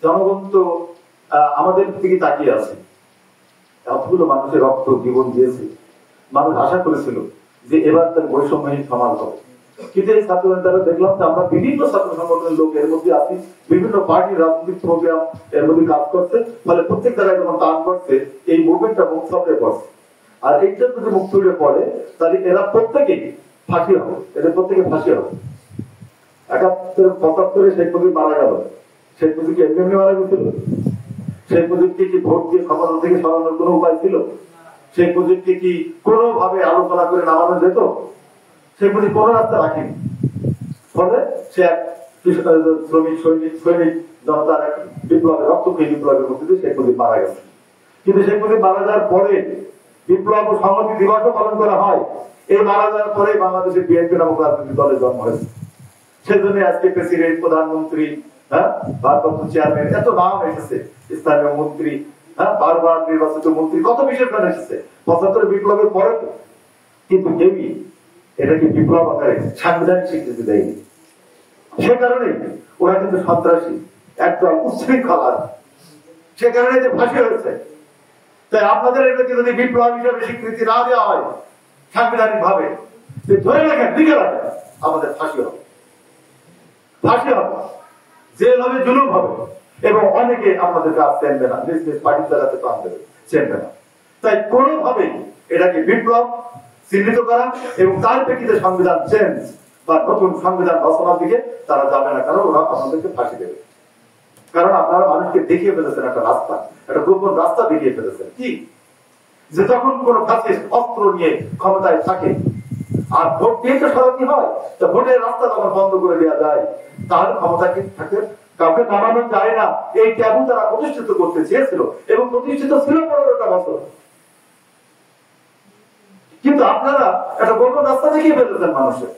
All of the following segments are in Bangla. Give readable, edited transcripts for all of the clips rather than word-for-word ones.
জনগণ তো আমাদের দিকে তাকিয়ে আছে। এতগুলো মানুষের রক্ত জীবন দিয়েছে, মানুষ আশা করেছিল যে এবার তার বৈষম্যহীন সমাজ হবে। কিন্তু এই ছাত্র নেতারা দেখলাম যে আমরা বিভিন্ন ছাত্র সংগঠনের লোক এর মধ্যে আছি, বিভিন্ন পার্টির রাজনৈতিক প্রোগ্রাম এর মধ্যে কাজ করছে, ফলে প্রত্যেক জায়গায় যখন টান করছে এই মুভমেন্টটা মুখ ছড়িয়ে পড়ছে। আর এইটা যদি মুখ ছড়িয়ে পড়ে তাহলে এরা প্রত্যেকেই ফাঁসি হবে, এদের প্রত্যেকে ফাঁসি হবে। ৭১-৭৫ শেখ মুজিব মারা গেল। শেখ মুজিব কি এমনি মারা গেছিল? শেখ মুজিবকে কি ভোট দিয়ে ক্ষমতা থেকে সরানোর কোনো উপায় ছিল? শেখ মুজিবকে কি কোনোভাবে আলোচনা করে নামানো যেত? শেখ মুজিব কোনো রাস্তা রাখেনি। ফলে সে এক শ্রমিক সৈনিক জনতার এক বিপ্লবের রক্তক্ষয়ী বিপ্লবের মধ্যে দিয়ে শেখ মুজিব মারা গেছে। কিন্তু শেখ মুজিব মারা যাওয়ার পরে বিপ্লব ও সংহতি দিবসও পালন করা হয়। এই মারা যাওয়ার পরে বাংলাদেশের বিএনপি নামক রাজনৈতিক দলের জন্ম হয়েছে। সেজন্য আজকে প্রেসিডেন্ট, প্রধানমন্ত্রী, ভারপ্রাপ্ত চেয়ারম্যান, এত নাম এসেছে, স্থানীয় মন্ত্রী, বারবার নির্বাচিত মন্ত্রী, কত বিশেষ নাম এসেছে ৭৫ বিপ্লবের পরে। কিন্তু কেউই এটাকে বিপ্লব আকারে সাংবিধানিক স্বীকৃতি দেয়নি। সে কারণে ওরা কিন্তু সন্ত্রাসী, একদম উচ্ছৃঙ্খলা, সে কারণে যে ফাঁসি হয়েছে। তাই আপনাদের এটাকে যদি বিপ্লব হিসাবে স্বীকৃতি না দেওয়া হয় সাংবিধানিক ভাবে, ধরে রাখেন, লিখে রাখেন, আমাদের ফাঁসি হবে, ফাঁসি হবে, জেল হবে, জুলুম হবে, এবং অনেকে আপনাদের কাজ চেনবে না, নিজ নিজ পার্টির জায়গাতে প্রাণ দেবে, চেনবে না। তাই কোনোভাবেই এটাকে বিপ্লব চিহ্নিত করা এবং তার প্রেক্ষিতে সংবিধান চেঞ্জ বা নতুন সংবিধান রচনার দিকে তারা যাবে না, কারণ ওরা আপনাদেরকে ফাঁসি দেবে। কারণ আপনারা মানুষকে দেখিয়ে ফেলেছেন একটা রাস্তা, একটা গোপন রাস্তা দেখিয়ে ফেলেছেন, কি যে যখন কোন ফ্যাসিস্ট অস্ত্র নিয়ে ক্ষমতায় থাকে আর ভোট দিয়ে তো সরাতে হয়, তো ভোটের রাস্তা যখন বন্ধ করে দেওয়া যায় তাহলে ক্ষমতাকে থাকে কাউকে নামানো যায় না। এই ট্যাবু তারা প্রতিষ্ঠিত করতে চেয়েছিল এবং প্রতিষ্ঠিত ছিল ১৫টা বছর। কিন্তু আপনারা একটা গোপন রাস্তা দেখিয়ে ফেলেছেন মানুষের।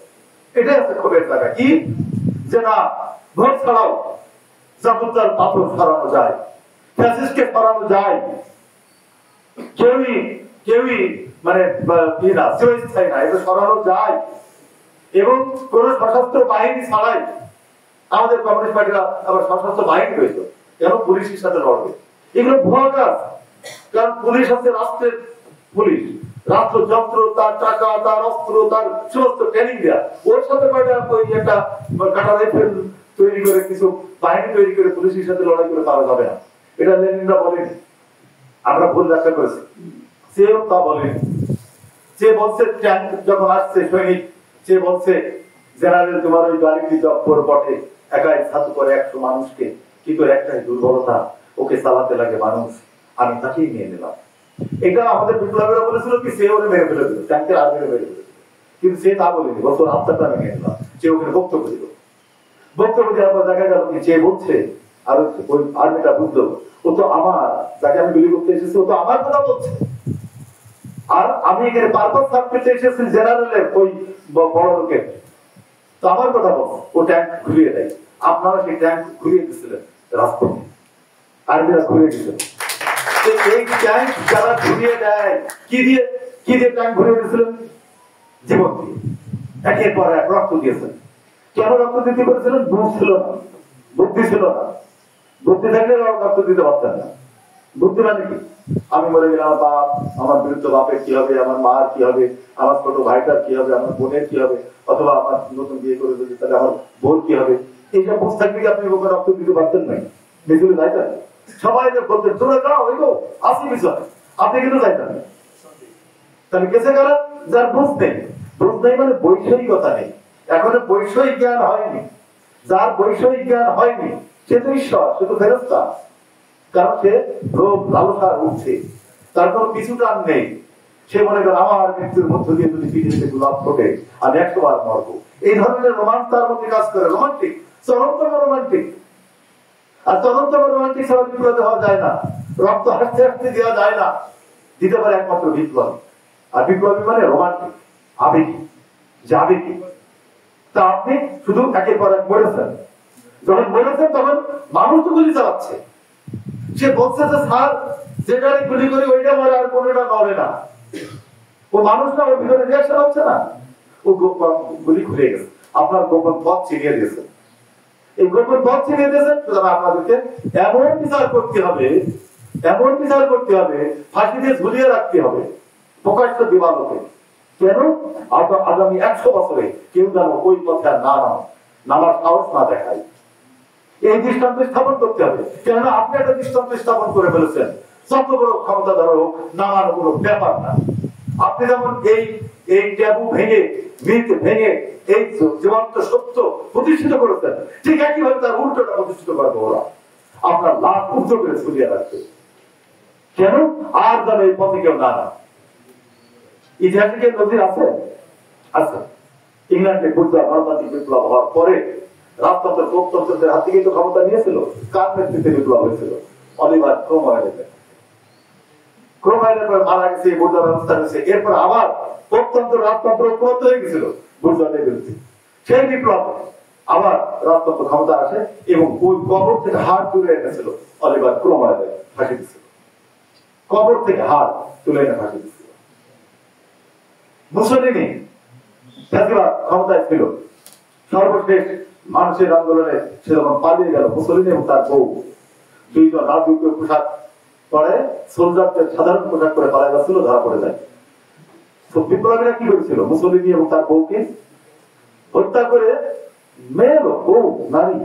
এটাই হচ্ছে ক্ষোভের জায়গা, কি যে না, ভোট ছাড়াও জাবুতার পাথর সরানো যায়, ফ্যাসিস্টকে সরানো যায়, কেউই মানে চিরস্থায়ী না, এটা সরানো যায়। এবং কোন সশস্ত্র বাহিনী ছাড়াই আমাদের কমিউনিস্ট পার্টিরা আবার সশস্ত্র বাহিনী রয়েছে, কেন পুলিশের সাথে লড়বে? এগুলো ভুয়া কাজ। কারণ পুলিশ হচ্ছে রাষ্ট্রের পুলিশ, রাষ্ট্রযন্ত্র, তার টাকা, তার অস্ত্র, তার সমস্ত ট্রেনিং দেওয়া। ওর সাথে একটা কাটা রাইফেল তৈরি করে, কিছু বাহিনী তৈরি করে পুলিশের সাথে লড়াই করে পারা যাবে না। এটা লেনিনরা বলেনি, আমরা ভুল ব্যাখ্যা করেছি। সেও তা বলেনি। যে বলছে ট্যাঙ্ক যখন আসছে সৈনিক, যে বলছে জেনারেল তোমার ওই গাড়িটি জব্বর বটে, একাই ছাতু করে ১০০ মানুষকে, কি করে একটাই দুর্বলতা, ওকে চালাতে লাগে মানুষ, আমি তাকেই নিয়ে নিলাম। এটা আমাদের বিপ্লবীরা বলেছিল কি, সে ওরে মেরে ফেলে দিল, ট্যাঙ্কের আর মেরে ফেলে দিল। কিন্তু সে তা বলেনি, বলতো আত্মাটা আমি নিয়ে নিলাম। সে ওখানে বক্তব্য দিল, বক্তব্য দেওয়ার পর দেখা গেল কি, যে বলছে আর ওই আর্মিটা বুঝলো ও তো আমার, যাকে আমি গুলি করতে এসেছি ও তো আমার কথা বলছে, আর আমি এখানে পারপাস সার্ভ করতে এসেছি জেনারেলের ওই বড় লোকের, তো আমার কথা বল। ও ট্যাঙ্ক ঘুরিয়ে দেয়। আপনারা সেই ট্যাঙ্ক ঘুরিয়ে দিচ্ছিলেন রাজপথে, আর্মিরা ঘুরিয়ে দিচ্ছিল। এই ট্যাঙ্ক যারা ঘুরিয়ে দেয়, কি দিয়ে ট্যাঙ্ক ঘুরিয়ে দিচ্ছিলেন? জীবন দিয়ে, একের পর এক রক্ত দিয়েছেন। কেন রক্ত দিতে পেরেছিলেন? বুঝ ছিল না, বুদ্ধি ছিল না। বুদ্ধি থাকলে রক্ত দিতে পারতেন না। বুদ্ধি মানে কি? আমি মরে গেলে আমার বাপ, আমার বিরুদ্ধে বাপের কি হবে, আমার মার কি হবে, আমার ছোট ভাইটার কি হবে, আমার বোনের কি হবে, অথবা আমার নতুন বিয়ে করে যদি তাহলে আমার বোন কি হবে, এইসব বুঝ থাকলে কি আপনি ওকে রক্ত দিতে পারতেন না? মিছিলে যাইতেন, সবাই বলতেন তোরা যাও, ওই গো আসি বিষয়, আপনি কিন্তু যাইতেন। তাহলে কেসে গেল যার বুঝ নেই। বুঝ নেই মানে বৈষয়িকতা নেই, এখনো বৈষয়িক জ্ঞান হয়নি। যার বৈষয়িক জ্ঞান হয়নি সে তো ঈশ্বর, সে তো ফেরেশতা। কারণ সে রোগ লালসা উঠছে, তার কোনো পিছু টান নেই। সে মনে করে আমার মৃত্যুর মধ্য দিয়ে যদি পৃথিবীতে গোলাপ ফোটে আমি ১০০ বার মরবো। এই ধরনের রোমান্স তার মধ্যে কাজ করে, রোমান্টিক, চরমতম রোমান্টিক। আর চরমতম রোমান্টিক ছাড়া বিপ্লবে হওয়া যায় না, রক্ত হাসতে হাসতে দেওয়া যায় না, দিতে পারে একমাত্র বিপ্লবী। আর বিপ্লবী মানে রোমান্টিক, আবেগী, আবেগী। তা আপনি শুধু একের পর এক মরেছেন। যখন মরেছেন তখন মানুষ তো গুলি চালাচ্ছে, সে বলছে যে স্যার যেটা গুলি করি ওইটা মরে, আর কোনোটা নড়ে না। ও মানুষ না, ওর ভিতরে রিয়াকশন হচ্ছে না, ও গুলি ঘুরে গেছে, আপনার গোপন পথ চিনিয়ে দিয়েছে। এই গোপন পথ ছিনিয়ে দিয়েছেন, সুতরাং আপনাদেরকে এমন বিচার করতে হবে, এমন বিচার করতে হবে, ফাঁসি দিয়ে ঝুলিয়ে রাখতে হবে প্রকাশ্য দিবালোকে। কেন? আগামী 100 বছরে কেউ যেন ওই পথে আর নামার সাহস না দেখায়, এই দৃষ্টান্ত স্থাপন করতে হবে। কেননা আপনি একটা দৃষ্টান্ত স্থাপন করে ফেলেছেন, যত বড় ক্ষমতাধর হোক নামার কোনো ব্যাপার না। আপনি যেমন এই ট্যাবু ভেঙে ভেঙে এই জীবন্ত সত্য প্রতিষ্ঠিত করেছেন, ঠিক একইভাবে তার উল্টোটা প্রতিষ্ঠিত করবে ওরা। আপনার লাভ উদ্ধ করে ঝুলিয়ে রাখবে। কেন? আর যেন এই পথে কেউ না। ইতিহাসে কি নজির আছে? আচ্ছা, ইংল্যান্ডে গণতান্ত্রিক বিপ্লব হওয়ার পরে রাজতন্ত্র প্রজাতন্ত্রের হাত থেকে তো ক্ষমতা নিয়েছিল, কার নেতৃত্বে বিপ্লব হয়েছিল? অলিভার ক্রোমওয়েলের। ক্রোমওয়েলের পরে মারা গেছে, বুর্জোয়া ব্যবস্থা হয়েছে, এরপর আবার প্রজাতন্ত্র রাজতন্ত্র ঐক্যবদ্ধ হয়ে গেছিল বুর্জোয়াদের বিরুদ্ধে। সেই বিপ্লব আবার রাজতন্ত্র ক্ষমতা আসে এবং ওই কবর থেকে হাড় তুলে এনেছিল অলিভার ক্রোমওয়েলের, ফাঁসি দিচ্ছিল। কবর থেকে হাড় তুলে এনে ফাঁসি দিচ্ছিল। মুসলিনী ক্ষমতায় ছিল, সর্বশেষ মানুষের আন্দোলনে সে যখন পালিয়ে গেল, মুসলিনী এবং তার বউ দুইজন রাজকীয় পোশাক পরে সোলজারদের সাধারণ পোশাক করে পালিয়ে যাচ্ছিল, ধরা পড়ে যায়। তো বিপ্লবীরা কি করেছিল? মুসলিনী এবং তার বউকে হত্যা করে মেয়ে বউ নারী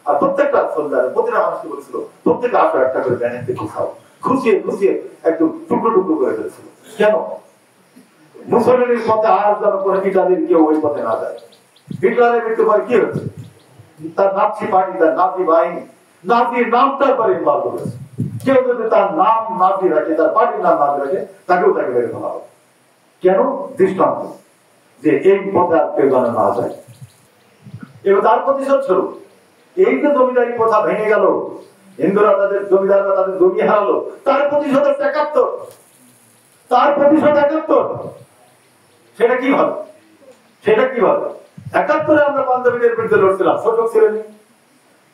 আর প্রত্যেকটা সোলজার প্রতিটা মানুষকে বলেছিল প্রত্যেকে 8 করে ব্যানারকে খুঁচাও, খুঁচিয়ে খুঁচিয়ে একদম টুকরো টুকরো করে ফেলেছিল। কেন? মুসলিনের পথে আর যেন করে হিটলারের কেউ ওই পথে না যায়। হিটলারের মৃত্যু পরে কি হচ্ছে? তার নাৎসি পার্টি, তার নাজি বাহিনী, নাজির নামটার পরে ইনভলভ করেছে। কেউ যদি তার নাম নাজি রাখে, তার পার্টির নাম নাজি রাখে, তাকেও তাকে বেড়ে ফেলা হবে। কেন? দৃষ্টান্ত যে এই পথে আর কেউ যেন না যায়। এবার তার প্রতিশোধ স্বরূপ এই যে জমিদারি প্রথা ভেঙে গেল, হিন্দুরা তাদের জমিদাররা তাদের জমি হারালো, তার প্রতিশোধ 71। তার প্রতিশোধ 71। সেটা কি হবে? সেটা কি হবে? 71-এ আমরা পাঞ্জাবিদের বিরুদ্ধে লড়ছিলাম, ছোট ছিলেন,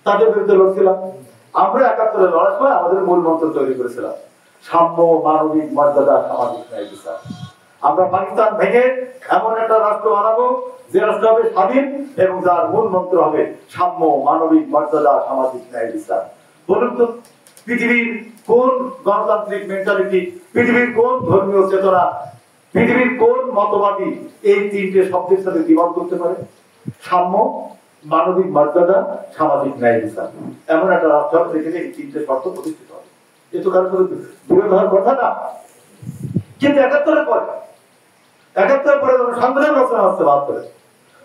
তাদের বিরুদ্ধে লড়ছিলাম। আমরা 71-এ লড়ার সময় আমাদের মূল মন্ত্র তৈরি করেছিলাম সাম্য, মানবিক মর্যাদা, সামাজিক ন্যায় বিচার। আমরা পাকিস্তান ভেঙে এমন একটা রাষ্ট্র বানাবো যে রাষ্ট্র হবে স্বাধীন এবং যার মূল মন্ত্র হবে সাম্য, মানবিক মর্যাদা, সামাজিক ন্যায় বিচার। বলুন তো, পৃথিবীর কোন গণতান্ত্রিক মেন্টালিটি, পৃথিবীর কোন ধর্মীয় চেতনা, পৃথিবীর কোন মতবাদী এই 3টে শব্দের সাথে দ্বিমত করতে পারে? সাম্য, মানবিক মর্যাদা, সামাজিক ন্যায় বিচার। এমন একটা রাষ্ট্র হবে যেখানে এই 3টে শর্ত প্রতিষ্ঠিত হবে। এ তো কারোর সাথে বিরোধ হওয়ার কথা না। কিন্তু 71-এর পরে যখন সংবিধান রচনা হচ্ছে 72-এ,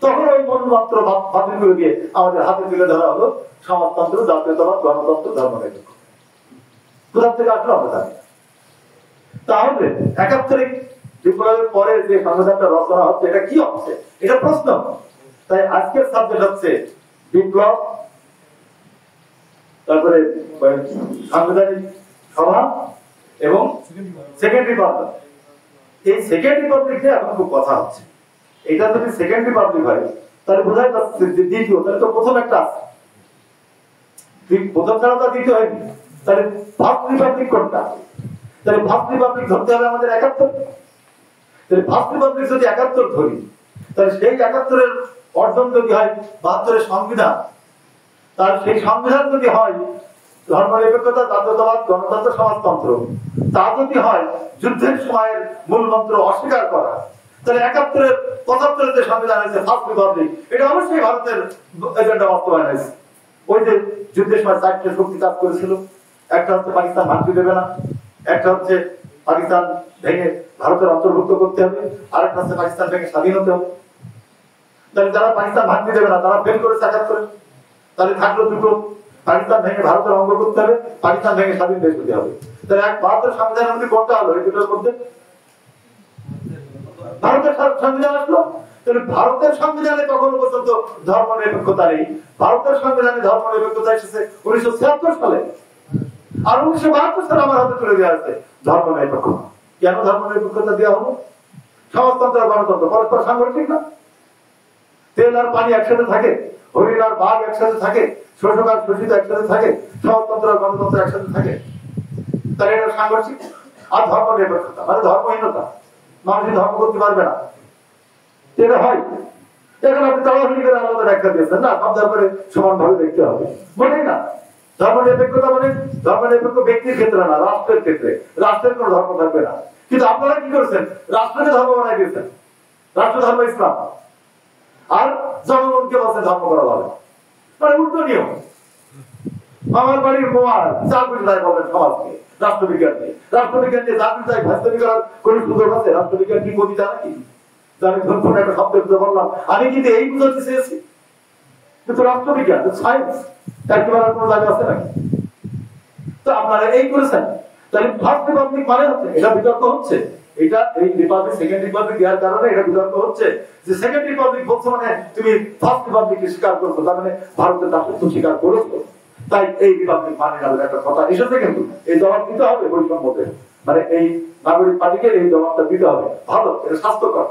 তখন ওই মূলমন্ত্র বাতিল করে দিয়ে আমাদের হাতে তুলে ধরা হলো সমাজতন্ত্র, জাতীয়তাবাদ, গণতন্ত্র, ধর্মনিরপেক্ষ। কোথা থেকে আসলো আমরা জানি। তাহলে 71-এ বিপ্লবের পরে যে সংবিধানটা রচনা হচ্ছে, এটা কি হচ্ছে? এটা প্রশ্ন। তাই আজকের সাবজেক্ট হচ্ছে বিপ্লব, তারপরে সাংবিধানিক সভা এবং সেকেন্ড রিপাবলিক। এই সেকেন্ড রিপাবলিক নিয়ে এখন খুব কথা হচ্ছে। এটা যদি সেকেন্ড রিপাবলিক হয় তাহলে বোঝাই যাচ্ছে যে দ্বিতীয়, তাহলে তো প্রথম একটা আছে, প্রথম ছাড়া তো দ্বিতীয় হয়নি। তাহলে ফার্স্ট রিপাবলিক কোনটা? তাহলে ফার্স্ট রিপাবলিক ধরতে হবে আমাদের 71। তাহলে ফার্স্ট রিপাবলিক যদি 71 ধরি, তাহলে সেই 71-এর অর্জন যদি হয় 72-এর সংবিধান, তার সেই সংবিধান যদি হয় ধর্মনিরপেক্ষতা, জাতীয়তাবাদ, গণতন্ত্র, সমাজতন্ত্র, তা যদি হয় যুদ্ধের সময়ের মূল মন্ত্র অস্বীকার করা, তাহলে 71-এর 75-এর যে সংবিধান হয়েছে ফার্স্ট রিপাবলিক, এটা অবশ্যই ভারতের এজেন্ডা বাস্তবায়ন হয়েছে। ওই যে যুদ্ধের সময় 4টে শক্তি কাজ করেছিল, একটা হচ্ছে পাকিস্তান ভাঙতে দেবে না, একটা হচ্ছে পাকিস্তান ভেঙে ভারতের অন্তর্ভুক্ত করতে হবে, আর একটা হচ্ছে পাকিস্তান ভেঙে স্বাধীন হতে হবে। তাহলে যারা পাকিস্তান ভাঙতে দেবে না তারা ফেল করেছে 71-এ। তাহলে থাকলো দুটো, পাকিস্তান ভেঙে ভারতের অঙ্গ করতে হবে, পাকিস্তান ভেঙে স্বাধীন দেশ হতে হবে। তাহলে ভারতের সংবিধানের মধ্যে কোনটা হলো? এই দুটোর মধ্যে ভারতের সংবিধান আসলো। তাহলে ভারতের সংবিধানে কখনো পর্যন্ত ধর্ম নিরপেক্ষতা নেই। ভারতের সংবিধানে ধর্ম নিরপেক্ষতা এসেছে 1976 সালে, আর 1972 সালে আমার হাতে তুলে দেওয়া আছে ধর্ম নিরপেক্ষতা। কেন ধর্ম নিরপেক্ষতা দেওয়া হলো? সমাজতন্ত্র আর গণতন্ত্র পরস্পর সাংঘর্ষিক না? তেল আর পানি একসাথে থাকে, হরিণ আর বাঘ একসাথে থাকে, শোষক আর শোষিত একসাথে থাকে, সমাজতন্ত্র আর গণতন্ত্র একসাথে থাকে। তাহলে এটা সাংঘর্ষিক। আর ধর্ম নিরপেক্ষতা মানে ধর্মহীনতা, মানুষ ধর্ম করতে পারবে না, এটা হয়। এখন আপনি তাড়াতাড়ি করে আলাদা ব্যাখ্যা দিয়েছেন না, সব ব্যাপারে সমানভাবে দেখতে হবে, মোটেই না। ধর্মনিরপেক্ষতা মানে ধর্মনিরপেক্ষ ব্যক্তির ক্ষেত্রে না, রাষ্ট্রের ক্ষেত্রে। রাষ্ট্রের কোনো ধর্ম থাকবে না। কিন্তু আপনারা কি করেছেন? রাষ্ট্রকে ধর্ম বানাই দিয়েছেন। রাষ্ট্র ধর্ম ইসলাম, আর জনগণকে বলছেন ধর্ম করা যাবে, মানে উল্টো নিয়ম। আমার বাড়ির মোয়ার চাকরিদায় বলেন সমাজকে, রাষ্ট্রবিজ্ঞান নিয়ে চাকরিদায় ভাস্তবী করার কোন সুযোগ আছে? রাষ্ট্রবিজ্ঞান কি কবিতা নাকি? আমি ধর্ম একটা শব্দ বললাম, আমি কিন্তু এই বুঝাতে চেয়েছি, কিন্তু রাষ্ট্রবিজ্ঞান সায়েন্স তার কি বলার কোনো জায়গা আছে নাকি? তো আপনারা এই করেছেন। তাহলে ফার্স্ট রিপাবলিক মানে হচ্ছে, এটা বিতর্ক হচ্ছে, এটা এই রিপাবলিক সেকেন্ড রিপাবলিক দেওয়ার কারণে এটা বিতর্ক হচ্ছে যে সেকেন্ড রিপাবলিক বলছো মানে তুমি ফার্স্ট রিপাবলিককে স্বীকার করছো, তার মানে ভারতের দাসত্ব স্বীকার করেছো, তাই এই রিপাবলিক মানে না একটা কথা এসেছে। কিন্তু এই জবাব দিতে হবে বৈষম্যতে, মানে এই নাগরিক পার্টিকে এই জবাবটা দিতে হবে। ভালো, এটা স্বাস্থ্যকর।